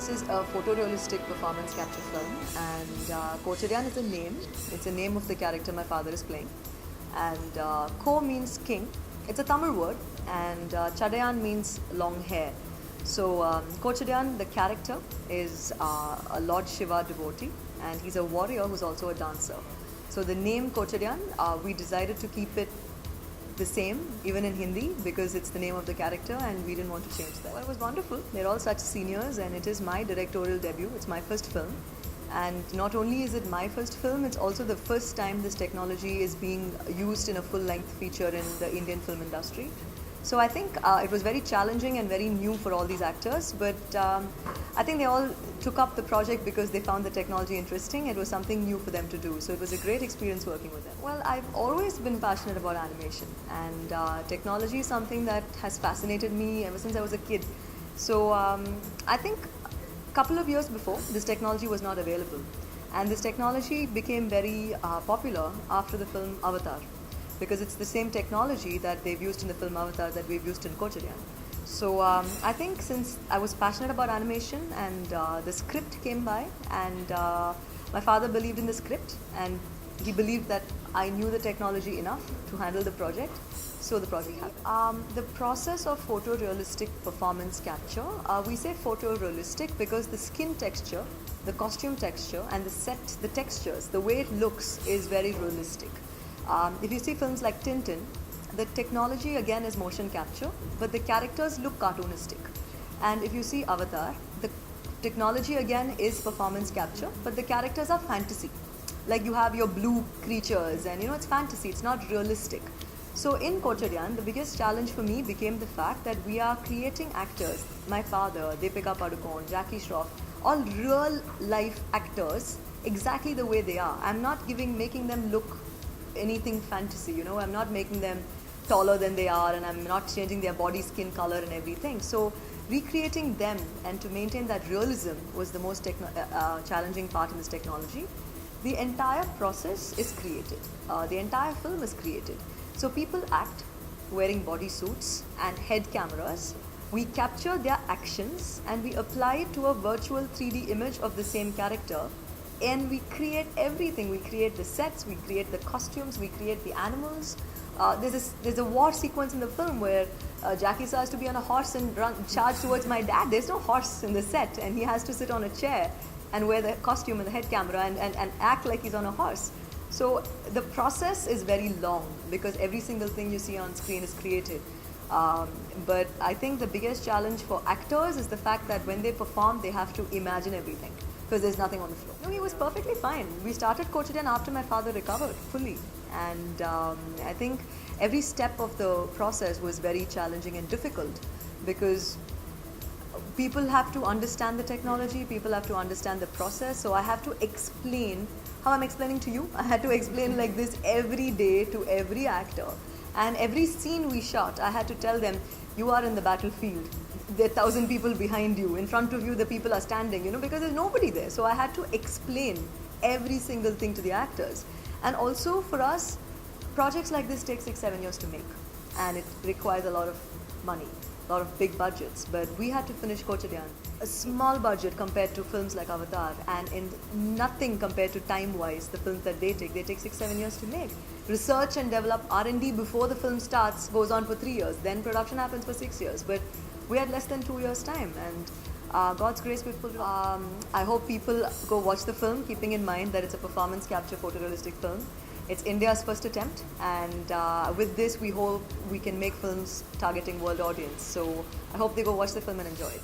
this is a photorealistic performance capture film, and Kochadaiiyaan is a name. It's a name of the character my father is playing. And Ko means king. It's a Tamil word, and Chadaiiyaan means long hair. So Kochadaiiyaan, the character, is a Lord Shiva devotee, and he's a warrior who's also a dancer. So the name Kochadaiiyaan, we decided to keep it the same, even in Hindi, because it's the name of the character and we didn't want to change that. Well, it was wonderful. They're all such seniors and it is my directorial debut. It's my first film. And not only is it my first film, it's also the first time this technology is being used in a full-length feature in the Indian film industry. So I think it was very challenging and very new for all these actors, but I think they all took up the project because they found the technology interesting. It was something new for them to do, so it was a great experience working with them. Well, I've always been passionate about animation, and technology is something that has fascinated me ever since I was a kid. So I think a couple of years before, this technology was not available, and this technology became very popular after the film Avatar, because it's the same technology that they've used in the film Avatar that we've used in Kochadaiiyaan. So I think since I was passionate about animation and the script came by, and my father believed in the script and he believed that I knew the technology enough to handle the project, so the project happened. The process of photorealistic performance capture, we say photorealistic because the skin texture, the costume texture and the set, the textures, the way it looks is very realistic. If you see films like Tintin, the technology again is motion capture, but the characters look cartoonistic. And if you see Avatar, the technology again is performance capture, but the characters are fantasy. Like you have your blue creatures and it's fantasy, it's not realistic. So in Kochadaiiyaan, the biggest challenge for me became the fact that we are creating actors, my father, Deepika Padukone, Jackie Shroff, all real life actors exactly the way they are. I'm not making them look anything fantasy, I'm not making them taller than they are, and I'm not changing their body skin color and everything. So recreating them and to maintain that realism was the most challenging part in this technology. The entire process is created. The entire film is created. So people act wearing bodysuits and head cameras. We capture their actions and we apply it to a virtual 3D image of the same character. And we create everything. We create the sets, we create the costumes, we create the animals. There's a war sequence in the film where Jackie has to be on a horse and charge towards my dad. There's no horse in the set, and he has to sit on a chair and wear the costume and the head camera and act like he's on a horse. So the process is very long because every single thing you see on screen is created. But I think the biggest challenge for actors is the fact that when they perform, they have to imagine everything, because there's nothing on the floor. No, he was perfectly fine. We started Kochadaiiyaan after my father recovered fully. And I think every step of the process was very challenging and difficult because people have to understand the technology, people have to understand the process. So I have to explain how I'm explaining to you. I had to explain like this every day to every actor. And every scene we shot, I had to tell them, you are in the battlefield. There are 1,000 people behind you. In front of you, the people are standing, because there's nobody there. So I had to explain every single thing to the actors. And also for us, projects like this take 6-7 years to make. And it requires a lot of money, a lot of big budgets. But we had to finish Kochadaiiyaan. A small budget compared to films like Avatar, and in nothing compared to time-wise, the films that they take 6-7 years to make. Research and develop R&D before the film starts goes on for 3 years. Then production happens for 6 years. But we had less than 2 years' time, and God's grace, people. I hope people go watch the film, keeping in mind that it's a performance capture photorealistic film. It's India's first attempt, and with this, we hope we can make films targeting world audience. So I hope they go watch the film and enjoy it.